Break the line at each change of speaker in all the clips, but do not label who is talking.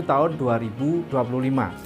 tahun 2025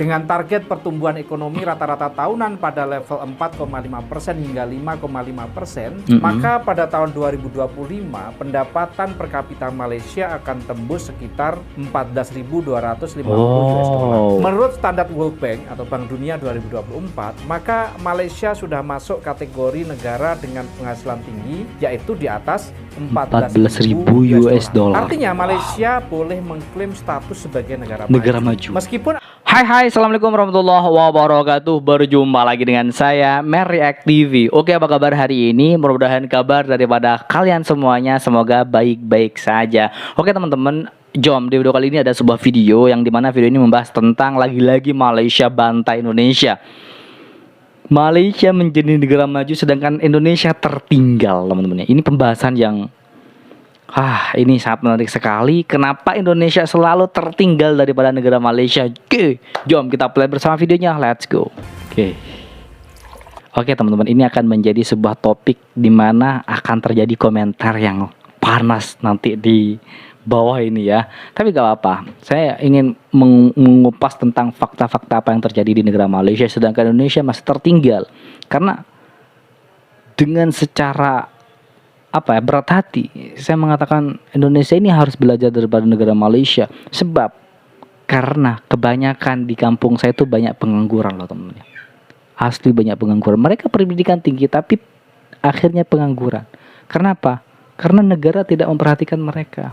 dengan target pertumbuhan ekonomi rata-rata tahunan pada level 4,5% hingga 5,5%, maka pada tahun 2025 pendapatan per kapita Malaysia akan tembus sekitar 14.250 US dollar. Menurut standar World Bank atau Bank Dunia 2024, maka Malaysia sudah masuk kategori negara dengan penghasilan tinggi, yaitu di atas 14.000 US dollar. Artinya Malaysia boleh mengklaim status sebagai negara maju. Meskipun
Hai, assalamualaikum warahmatullahi wabarakatuh. Berjumpa lagi dengan saya React TV. Oke, apa kabar hari ini? Mudah-mudahan kabar daripada kalian semuanya semoga baik-baik saja. Oke teman-teman, jom di video kali ini ada sebuah video yang dimana video ini membahas tentang lagi-lagi Malaysia bantai Indonesia. Malaysia menjadi negara maju sedangkan Indonesia tertinggal, teman-teman. Ini pembahasan yang ini sangat menarik sekali. Kenapa Indonesia selalu tertinggal daripada negara Malaysia? Oke, jom kita play bersama videonya. Let's go. Oke teman-teman, ini akan menjadi sebuah topik di mana akan terjadi komentar yang panas nanti di bawah ini ya. Tapi gak apa-apa. Saya ingin mengupas tentang fakta-fakta apa yang terjadi di negara Malaysia sedangkan Indonesia masih tertinggal. Karena dengan secara berat hati saya mengatakan Indonesia ini harus belajar daripada negara Malaysia. Sebab karena kebanyakan di kampung saya itu banyak pengangguran loh teman-teman. Asli banyak pengangguran. Mereka pendidikan tinggi tapi akhirnya pengangguran. Karena apa? Karena negara tidak memperhatikan mereka.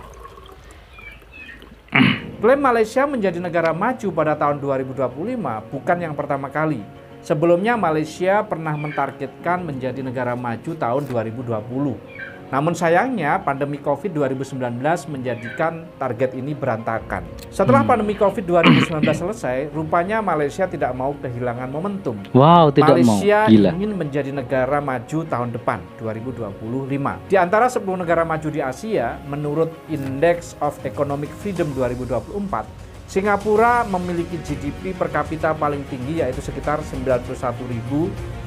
Klaim Malaysia menjadi negara maju pada tahun 2025 bukan yang pertama kali. Sebelumnya Malaysia pernah mentargetkan menjadi negara maju tahun 2020. Namun sayangnya pandemi Covid 2019 menjadikan target ini berantakan. Setelah pandemi Covid 2019 selesai, rupanya Malaysia tidak mau kehilangan momentum. Malaysia ingin menjadi negara maju tahun depan 2025. Di antara 10 negara maju di Asia, menurut Index of Economic Freedom 2024, Singapura memiliki GDP per kapita paling tinggi yaitu sekitar 91.000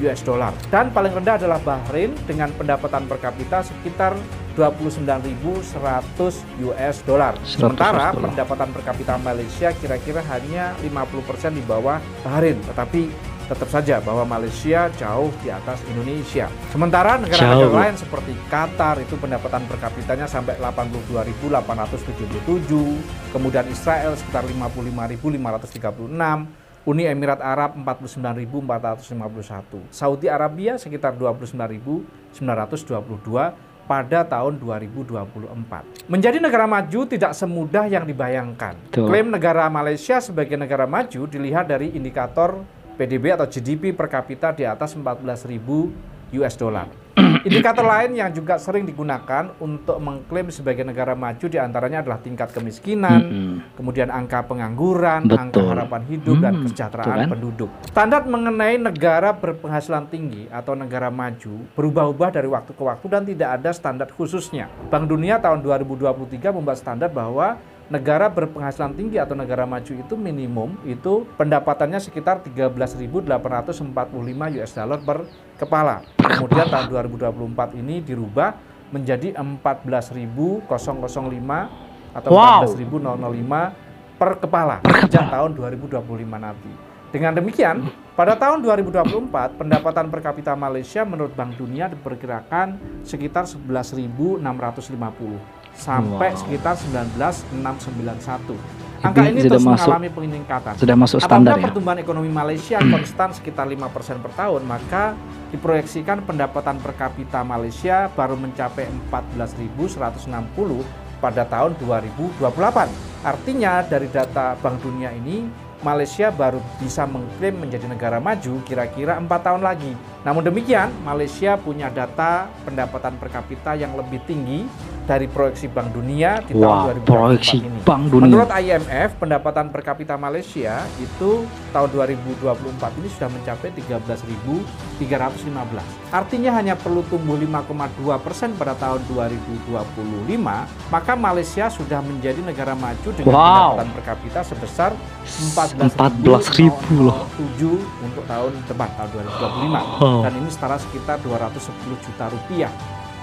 US dollar. Dan paling rendah adalah Bahrain dengan pendapatan per kapita sekitar 29.100 US dollar. Sementara pendapatan per kapita Malaysia kira-kira hanya 50% di bawah Bahrain. Tetapi tetap saja bahwa Malaysia jauh di atas Indonesia. Sementara negara-negara lain seperti Qatar itu pendapatan per kapitanya sampai 82.877, kemudian Israel sekitar 55.536, Uni Emirat Arab 49.451, Saudi Arabia sekitar 29.922 pada tahun 2024. Menjadi negara maju tidak semudah yang dibayangkan. Klaim negara Malaysia sebagai negara maju dilihat dari indikator PDB atau GDP per kapita di atas 14.000 US dollar. Indikator lain yang juga sering digunakan untuk mengklaim sebagai negara maju diantaranya adalah tingkat kemiskinan, kemudian angka pengangguran, angka harapan hidup, dan kesejahteraan penduduk. Standar mengenai negara berpenghasilan tinggi atau negara maju berubah-ubah dari waktu ke waktu dan tidak ada standar khususnya. Bank Dunia tahun 2023 membuat standar bahwa negara berpenghasilan tinggi atau negara maju itu minimum itu pendapatannya sekitar 13.845 US dollar per kepala. Kemudian tahun 2024 ini dirubah menjadi 14.005 atau 14.005 per kepala sejak tahun 2025 nanti. Dengan demikian, pada tahun 2024 pendapatan per kapita Malaysia menurut Bank Dunia diperkirakan sekitar 11.650 sampai sekitar 19.691. Angka ini terus mengalami peningkatan.
Sudah masuk standar ya.
Pertumbuhan ekonomi Malaysia konstan sekitar 5% per tahun, maka diproyeksikan pendapatan per kapita Malaysia baru mencapai 14.160 pada tahun 2028. Artinya dari data Bank Dunia ini Malaysia baru bisa mengklaim menjadi negara maju kira-kira 4 tahun lagi. Namun demikian, Malaysia punya data pendapatan per kapita yang lebih tinggi dari proyeksi Bank Dunia di tahun 2024 ini. Menurut IMF, pendapatan per kapita Malaysia itu tahun 2024 ini sudah mencapai 13.315. Artinya hanya perlu tumbuh 5,2% pada tahun 2025, maka Malaysia sudah menjadi negara maju dengan pendapatan per kapita sebesar 14.007 untuk tahun depan, tahun 2025. Dan ini setara sekitar 210 juta rupiah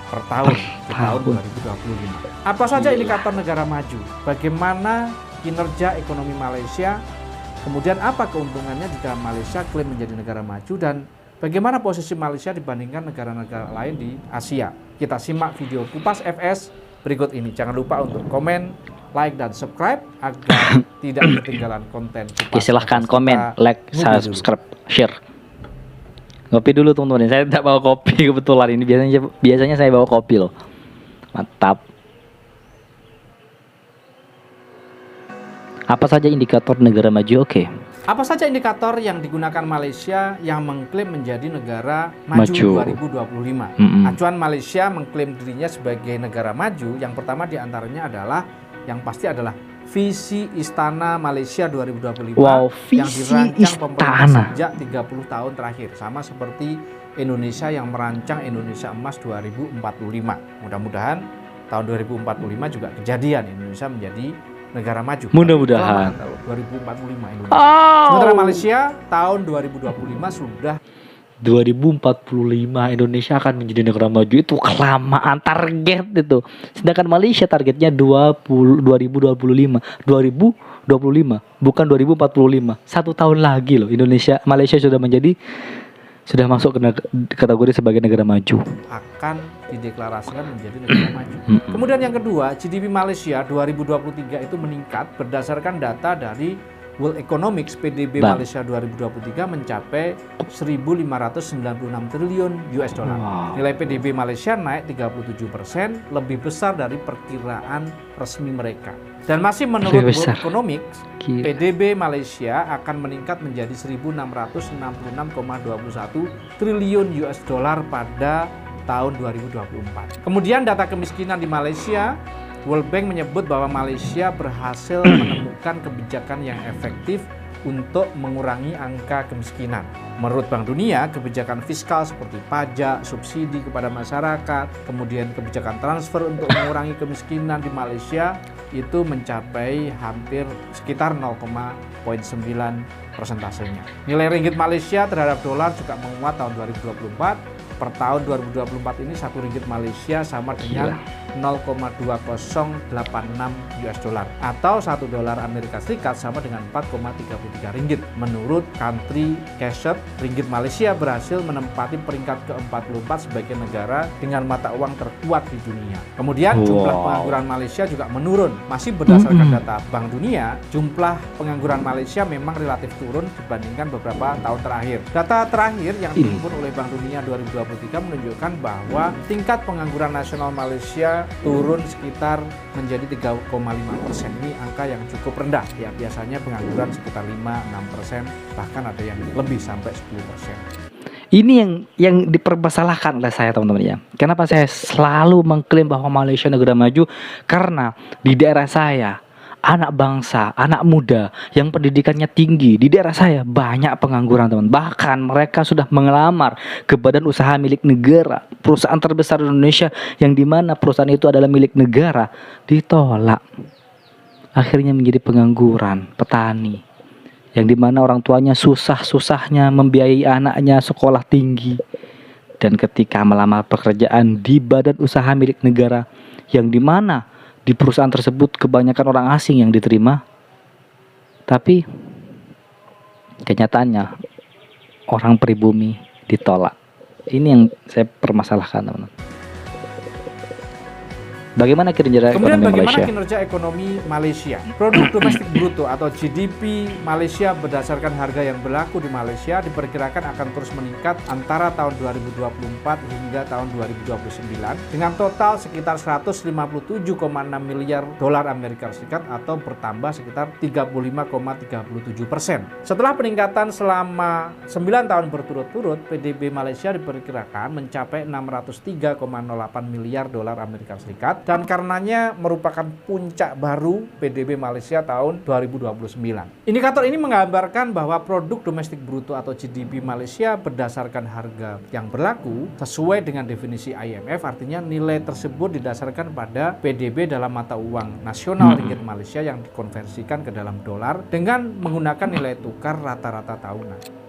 per tahun di tahun 2025. Apa saja indikator negara maju? Bagaimana kinerja ekonomi Malaysia, kemudian apa keuntungannya jika Malaysia klaim menjadi negara maju, dan bagaimana posisi Malaysia dibandingkan negara-negara lain di Asia. Kita simak video Kupas FS berikut ini. Jangan lupa untuk komen, like, dan subscribe agar tidak ketinggalan konten Kupas.
Oke, silahkan
FS.
komen, like, subscribe, share. Ngopi dulu teman-teman. Saya tidak bawa kopi kebetulan ini. Biasanya saya bawa kopi loh. Mantap. Apa saja indikator negara maju? Oke.
Apa saja indikator yang digunakan Malaysia yang mengklaim menjadi negara maju 2025? Acuan Malaysia mengklaim dirinya sebagai negara maju. Yang pertama diantaranya adalah, yang pasti adalah visi Istana Malaysia 2025.
Wow,
yang
visi
dirancang pemerintah
istana
sejak 30 tahun terakhir. Sama seperti Indonesia yang merancang Indonesia Emas 2045. Mudah-mudahan tahun 2045 juga kejadian Indonesia menjadi negara maju.
Mudah-mudahan.
2045 Indonesia. Sementara Malaysia tahun 2025 sudah
2045 Indonesia akan menjadi negara maju. Itu kelamaan target itu. Sedangkan Malaysia targetnya 2025 bukan 2045. 1 tahun lagi loh Malaysia sudah masuk ke kategori sebagai negara maju.
Akan dideklarasikan menjadi negara maju. Kemudian yang kedua, GDP Malaysia 2023 itu meningkat berdasarkan data dari World Economics. PDB Malaysia 2023 mencapai 1.596 triliun US dollar. Nilai PDB Malaysia naik 37%, lebih besar dari perkiraan resmi mereka. Dan masih menurut World Economics, PDB Malaysia akan meningkat menjadi 1.666,21 triliun US dollar pada tahun 2024. Kemudian data kemiskinan di Malaysia, World Bank menyebut bahwa Malaysia berhasil menemukan kebijakan yang efektif untuk mengurangi angka kemiskinan. Menurut Bank Dunia, kebijakan fiskal seperti pajak, subsidi kepada masyarakat, kemudian kebijakan transfer untuk mengurangi kemiskinan di Malaysia itu mencapai hampir sekitar 0,9 persentasenya. Nilai ringgit Malaysia terhadap dolar juga menguat tahun 2024. Per tahun 2024 ini 1 ringgit Malaysia sama dengan 0,2086 US dollar atau 1 dolar Amerika Serikat sama dengan 4,33 ringgit. Menurut Country Cassette, ringgit Malaysia berhasil menempati peringkat ke-44 sebagai negara dengan mata uang terkuat di dunia. Kemudian jumlah pengangguran Malaysia juga menurun. Masih berdasarkan data Bank Dunia, jumlah pengangguran Malaysia memang relatif turun dibandingkan beberapa tahun terakhir. Data terakhir yang dihimpun oleh Bank Dunia 2023 menunjukkan bahwa tingkat pengangguran nasional Malaysia turun sekitar menjadi 3,5%. Ini angka yang cukup rendah. Ya, biasanya pengangguran sekitar 5-6%, bahkan ada yang lebih sampai 10%.
Ini yang dipermasalahkan oleh saya teman-teman ya. Kenapa saya selalu mengklaim bahwa Malaysia negara maju? Karena di daerah saya, anak bangsa, anak muda yang pendidikannya tinggi, di daerah saya banyak pengangguran teman. Bahkan mereka sudah mengelamar ke badan usaha milik negara, perusahaan terbesar di Indonesia, yang dimana perusahaan itu adalah milik negara, ditolak. Akhirnya menjadi pengangguran, petani, yang dimana orang tuanya susah-susahnya membiayai anaknya sekolah tinggi. Dan ketika melamar pekerjaan di badan usaha milik negara, yang dimana di perusahaan tersebut kebanyakan orang asing yang diterima, tapi kenyataannya orang pribumi ditolak. Ini yang saya permasalahkan teman-teman. Bagaimana kinerja
ekonomi Malaysia? Produk domestik bruto atau GDP Malaysia berdasarkan harga yang berlaku di Malaysia diperkirakan akan terus meningkat antara tahun 2024 hingga tahun 2029 dengan total sekitar 157,6 miliar dolar Amerika Serikat atau bertambah sekitar 35,37%. Setelah peningkatan selama 9 tahun berturut-turut, PDB Malaysia diperkirakan mencapai 603,08 miliar dolar Amerika Serikat. Dan karenanya merupakan puncak baru PDB Malaysia tahun 2029. Indikator ini menggambarkan bahwa produk domestik bruto atau GDP Malaysia berdasarkan harga yang berlaku sesuai dengan definisi IMF, artinya nilai tersebut didasarkan pada PDB dalam mata uang nasional ringgit Malaysia yang dikonversikan ke dalam dolar dengan menggunakan nilai tukar rata-rata tahunan.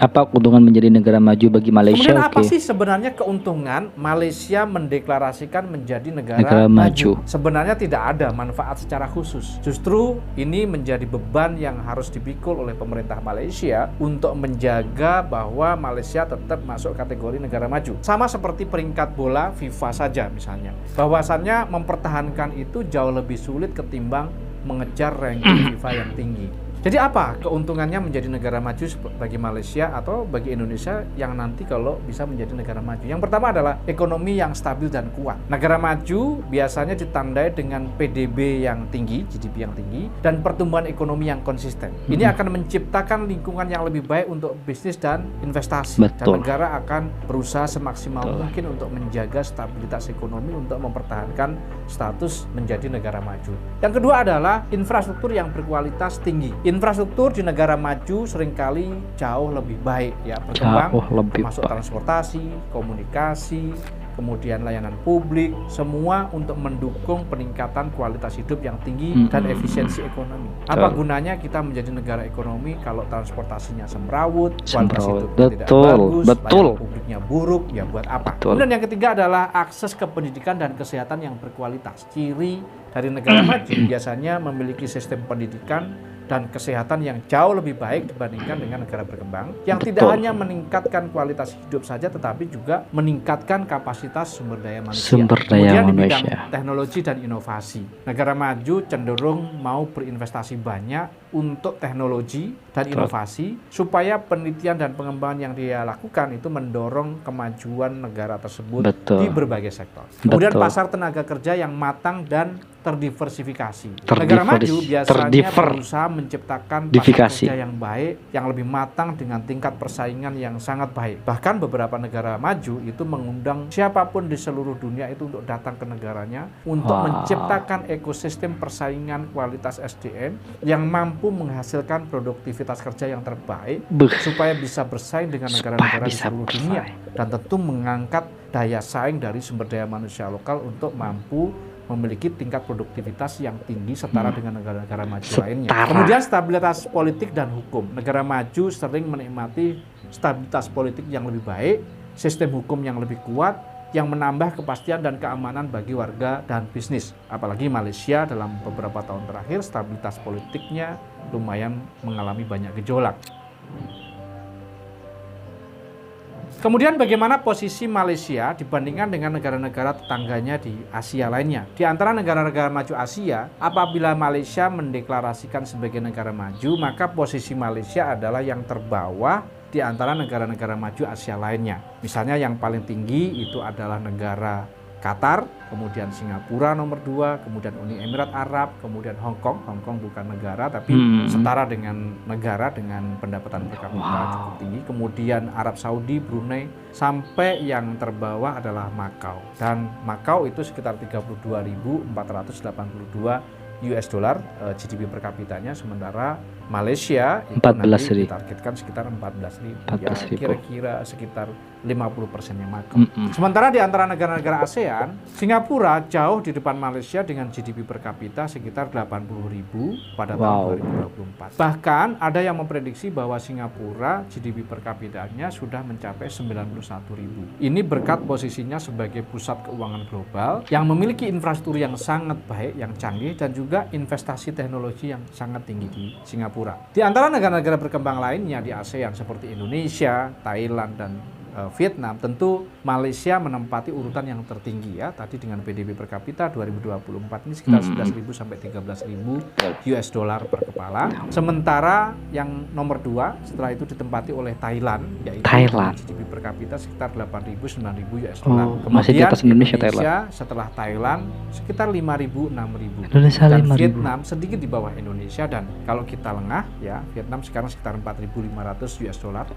Apa keuntungan menjadi negara maju bagi Malaysia?
Kemudian apa
Oke.
sih sebenarnya keuntungan Malaysia mendeklarasikan menjadi negara
Negara maju.
Sebenarnya tidak ada manfaat secara khusus. Justru ini menjadi beban yang harus dipikul oleh pemerintah Malaysia untuk menjaga bahwa Malaysia tetap masuk kategori negara maju. Sama seperti peringkat bola FIFA saja misalnya. Bahwasannya mempertahankan itu jauh lebih sulit ketimbang mengejar ranking FIFA yang tinggi. Jadi apa keuntungannya menjadi negara maju bagi Malaysia atau bagi Indonesia yang nanti kalau bisa menjadi negara maju? Yang pertama adalah ekonomi yang stabil dan kuat. Negara maju biasanya ditandai dengan PDB yang tinggi, GDP yang tinggi, dan pertumbuhan ekonomi yang konsisten. Ini akan menciptakan lingkungan yang lebih baik untuk bisnis dan investasi.
Betul.
Dan negara akan berusaha semaksimal mungkin untuk menjaga stabilitas ekonomi untuk mempertahankan status menjadi negara maju. Yang kedua adalah infrastruktur yang berkualitas tinggi. Infrastruktur di negara maju seringkali jauh lebih baik ya, berkembang, termasuk transportasi, komunikasi, kemudian layanan publik, semua untuk mendukung peningkatan kualitas hidup yang tinggi dan efisiensi ekonomi. Apa gunanya kita menjadi negara ekonomi kalau transportasinya semrawut, kualitas hidupnya tidak bagus, layanan publiknya buruk, ya buat apa? Kemudian yang ketiga adalah akses ke pendidikan dan kesehatan yang berkualitas. Ciri dari negara maju biasanya memiliki sistem pendidikan dan kesehatan yang jauh lebih baik dibandingkan dengan negara berkembang yang tidak hanya meningkatkan kualitas hidup saja tetapi juga meningkatkan kapasitas sumber daya manusia. Kemudian di bidang teknologi dan inovasi, negara maju cenderung mau berinvestasi banyak untuk teknologi dan inovasi supaya penelitian dan pengembangan yang dia lakukan itu mendorong kemajuan negara tersebut di berbagai sektor. Kemudian pasar tenaga kerja yang matang dan terdiversifikasi. Negara maju biasanya berusaha menciptakan pasar kerja yang baik, yang lebih matang dengan tingkat persaingan yang sangat baik. Bahkan beberapa negara maju itu mengundang siapapun di seluruh dunia itu untuk datang ke negaranya untuk menciptakan ekosistem persaingan kualitas SDM yang mampu menghasilkan produktivitas kerja yang terbaik supaya bisa bersaing dengan negara-negara di seluruh dunia dan tentu mengangkat daya saing dari sumber daya manusia lokal untuk mampu memiliki tingkat produktivitas yang tinggi setara dengan negara-negara maju lainnya. Kemudian stabilitas politik dan hukum. Negara maju sering menikmati stabilitas politik yang lebih baik, sistem hukum yang lebih kuat, yang menambah kepastian dan keamanan bagi warga dan bisnis. Apalagi Malaysia dalam beberapa tahun terakhir stabilitas politiknya lumayan mengalami banyak gejolak. Kemudian bagaimana posisi Malaysia dibandingkan dengan negara-negara tetangganya di Asia lainnya? Di antara negara-negara maju Asia, apabila Malaysia mendeklarasikan sebagai negara maju, maka posisi Malaysia adalah yang terbawah di antara negara-negara maju Asia lainnya. Misalnya yang paling tinggi itu adalah negara Qatar, kemudian Singapura nomor 2, kemudian Uni Emirat Arab, kemudian Hong Kong. Hong Kong bukan negara tapi setara dengan negara dengan pendapatan per kapita cukup tinggi. Kemudian Arab Saudi, Brunei, sampai yang terbawah adalah Makau. Dan Makau itu sekitar 32.482 US dollar GDP per kapitanya, sementara Malaysia itu nanti ditargetkan sekitar 14.000. Ya, kira-kira sekitar 50%-nya Makau. Sementara di antara negara-negara ASEAN, Singapura jauh di depan Malaysia dengan GDP per kapita sekitar 80.000 pada tahun 2024. Bahkan ada yang memprediksi bahwa Singapura GDP per kapitanya sudah mencapai 91.000. Ini berkat posisinya sebagai pusat keuangan global yang memiliki infrastruktur yang sangat baik, yang canggih, dan juga investasi teknologi yang sangat tinggi di Singapura. Di antara negara-negara berkembang lainnya di ASEAN seperti Indonesia, Thailand, dan Vietnam, tentu Malaysia menempati urutan yang tertinggi ya. Tadi dengan PDB per kapita 2024 ini sekitar 11.000 sampai 13.000 US dollar per kepala. Sementara yang nomor 2 setelah itu ditempati oleh Thailand, yaitu GDP per kapita sekitar 8.000-9.000 US dollar.
Masih di atas Indonesia,
setelah Thailand sekitar 5.000-6.000. Dan Vietnam sedikit di bawah Indonesia, dan kalau kita lengah ya, Vietnam sekarang sekitar 4.500 US dollar.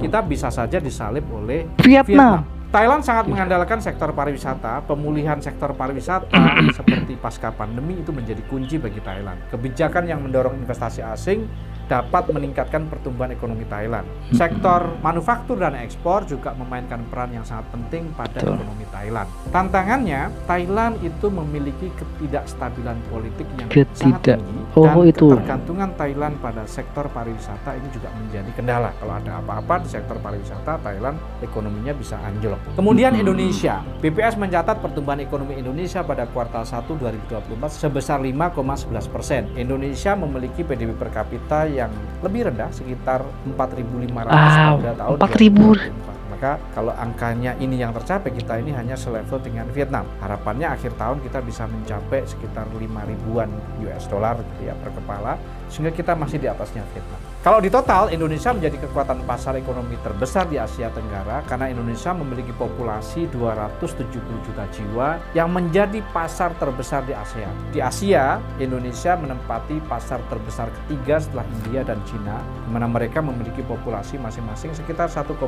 Kita bisa saja disalib oleh Vietnam. Thailand sangat mengandalkan sektor pariwisata. Pemulihan sektor pariwisata seperti pasca pandemi itu menjadi kunci bagi Thailand. Kebijakan yang mendorong investasi asing dapat meningkatkan pertumbuhan ekonomi Thailand. Sektor manufaktur dan ekspor juga memainkan peran yang sangat penting pada ekonomi Thailand. Tantangannya, Thailand itu memiliki ketidakstabilan politik yang sangat tinggi dan ketergantungan Thailand pada sektor pariwisata ini juga menjadi kendala. Kalau ada apa-apa di sektor pariwisata, Thailand ekonominya bisa anjlok. Kemudian Indonesia, BPS mencatat pertumbuhan ekonomi Indonesia pada kuartal 1 2024 sebesar 5,11%. Indonesia memiliki PDB per kapita yang lebih rendah, sekitar 4.500 pada tahun 2024. Maka kalau angkanya ini yang tercapai, kita ini hanya selevel dengan Vietnam. Harapannya akhir tahun kita bisa mencapai sekitar 5.000-an US dollar ya per kepala, sehingga kita masih di atasnya Vietnam. Kalau di total, Indonesia menjadi kekuatan pasar ekonomi terbesar di Asia Tenggara karena Indonesia memiliki populasi 270 juta jiwa yang menjadi pasar terbesar di ASEAN. Di Asia, Indonesia menempati pasar terbesar ketiga setelah India dan Cina, di mana mereka memiliki populasi masing-masing sekitar 1,4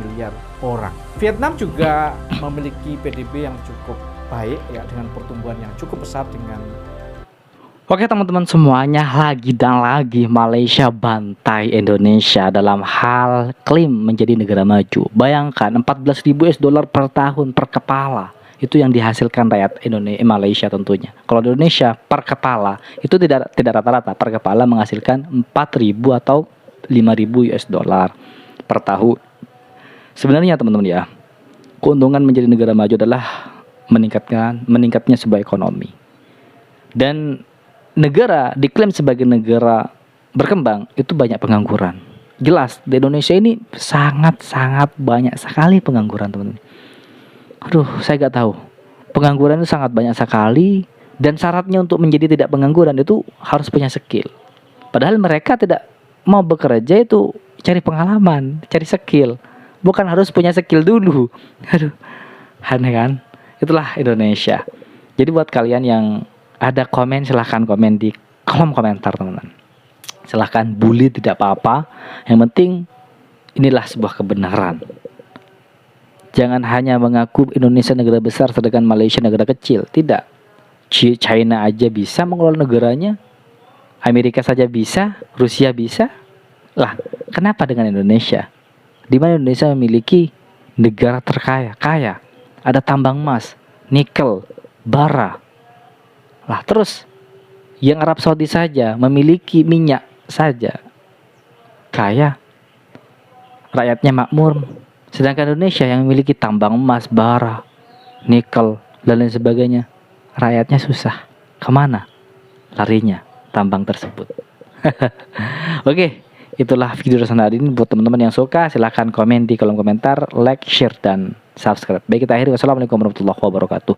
miliar orang. Vietnam juga memiliki PDB yang cukup baik ya, dengan pertumbuhan yang cukup besar dengan
Oke teman-teman semuanya, lagi dan lagi Malaysia bantai Indonesia dalam hal klaim menjadi negara maju. Bayangkan 14.000 US dollar per tahun per kepala. Itu yang dihasilkan rakyat Indonesia, Malaysia tentunya. Kalau di Indonesia per kepala itu tidak rata-rata, per kepala menghasilkan 4.000 atau 5.000 US dollar per tahun. Sebenarnya teman-teman ya, keuntungan menjadi negara maju adalah meningkatnya sebuah ekonomi. Dan negara diklaim sebagai negara berkembang itu banyak pengangguran. Jelas di Indonesia ini sangat banyak sekali pengangguran teman-teman. Aduh, saya nggak tahu. Pengangguran itu sangat banyak sekali dan syaratnya untuk menjadi tidak pengangguran itu harus punya skill. Padahal mereka tidak mau bekerja itu cari pengalaman, cari skill. Bukan harus punya skill dulu. Aduh, aneh kan? Itulah Indonesia. Jadi buat kalian yang ada komen, silahkan komen di kolom komentar teman-teman. Silahkan bully, tidak apa-apa. Yang penting inilah sebuah kebenaran. Jangan hanya mengaku Indonesia negara besar sedangkan Malaysia negara kecil. Tidak. China aja bisa mengelola negaranya. Amerika saja bisa, Rusia bisa. Lah, kenapa dengan Indonesia? Di mana Indonesia memiliki negara kaya. Ada tambang emas, nikel, bara. Lah terus yang Arab Saudi saja memiliki minyak saja kaya, rakyatnya makmur. Sedangkan Indonesia yang memiliki tambang emas, bara, nikel dan lain sebagainya, rakyatnya susah. Kemana larinya tambang tersebut? Oke, itulah video hari ini. Buat teman-teman yang suka silahkan komen di kolom komentar, like, share dan subscribe. Baik, kita akhiri. Wassalamualaikum warahmatullahi wabarakatuh.